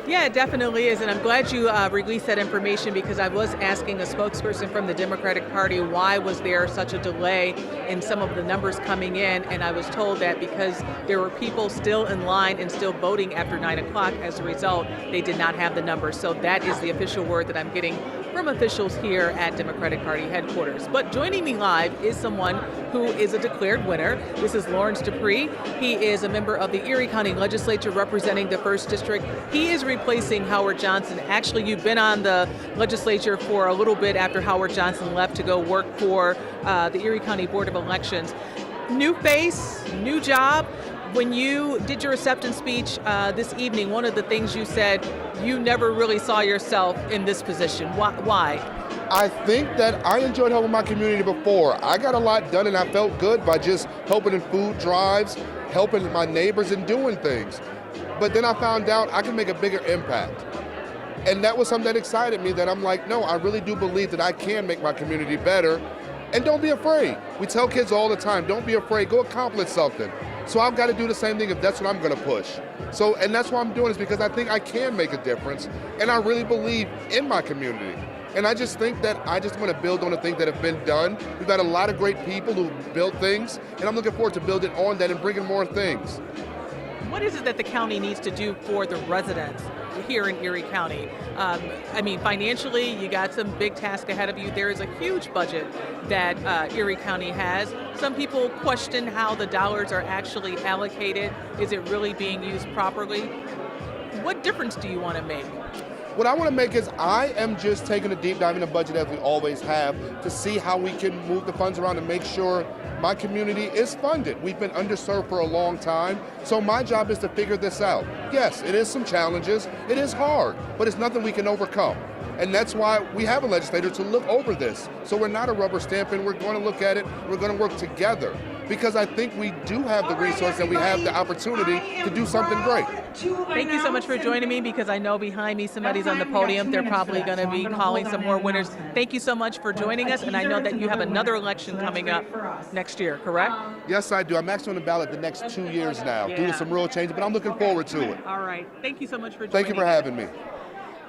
Yeah, it definitely is, and I'm glad you released that information because I was asking a spokesperson from the Democratic Party why was there such a delay in some of the numbers coming in, and I was told that because there were people still in line and still voting after 9 o'clock. As a result, they did not have the numbers. So that is the official word that I'm getting from officials here at Democratic Party headquarters. But joining me live is someone who is a declared winner. This is Lawrence Dupre. He is a member of the Erie County Legislature representing the 1st District. He is replacing Howard Johnson. Actually, you've been on the legislature for a little bit after Howard Johnson left to go work for the Erie County Board of Elections. New face, new job. When you did your acceptance speech this evening, one of the things you said, you never really saw yourself in this position. Why? I think that I enjoyed helping my community before. I got a lot done and I felt good by just helping in food drives, helping my neighbors and doing things. But then I found out I can make a bigger impact. And that was something that excited me, that I'm like, no, I really do believe that I can make my community better. And don't be afraid. We tell kids all the time, don't be afraid, go accomplish something. So I've got to do the same thing if that's what I'm going to push. So, and that's why I'm doing this, because I think I can make a difference, and I really believe in my community. And I just think that I just want to build on the things that have been done. We've got a lot of great people who built things, and I'm looking forward to building on that and bringing more things. What is it that the county needs to do for the residents here in Erie County? I mean, financially, you got some big tasks ahead of you. There is a huge budget that Erie County has. Some people question how the dollars are actually allocated. Is it really being used properly? What difference do you want to make? What I want to make is I am just taking a deep dive in the budget, as we always have, to see how we can move the funds around and make sure my community is funded. We've been underserved for a long time, so my job is to figure this out. Yes, it is some challenges, it is hard, but it's nothing we can overcome. And that's why we have a legislator to look over this. So we're not a rubber stamp, and we're going to look at it, we're going to work together. Because I think we do have the resource and we have the opportunity to do something great. Thank you so much for joining me, because I know behind me somebody's on the podium. They're probably going to be calling some more winners. Thank you so much for joining us, and I know that you have another election coming up next year, correct? Yes, I do. I'm actually on the ballot the next 2 years now, due to some real changes, but I'm looking forward to it. All right. Thank you so much for joining. Thank you for having me.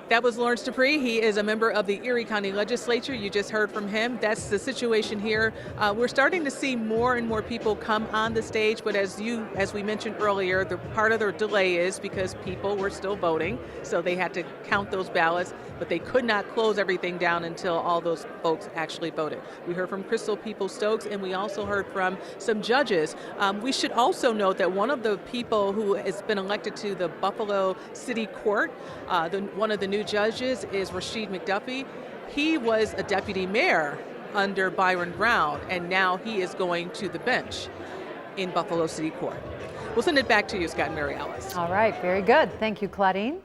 That was Lawrence Dupre. He is a member of the Erie County Legislature. You just heard from him. That's the situation here. We're starting to see more and more people come on the stage, but as we mentioned earlier, the part of the delay is because people were still voting, so they had to count those ballots, but they could not close everything down until all those folks actually voted. We heard from Crystal Peoples-Stokes, and we also heard from some judges. We should also note that one of the people who has been elected to the Buffalo City Court, one of the new judges is Rashid McDuffie. He was a deputy mayor under Byron Brown, and now he is going to the bench in Buffalo City Court. We'll send it back to you, Scott and Mary Alice. All right, very good. Thank you, Claudine.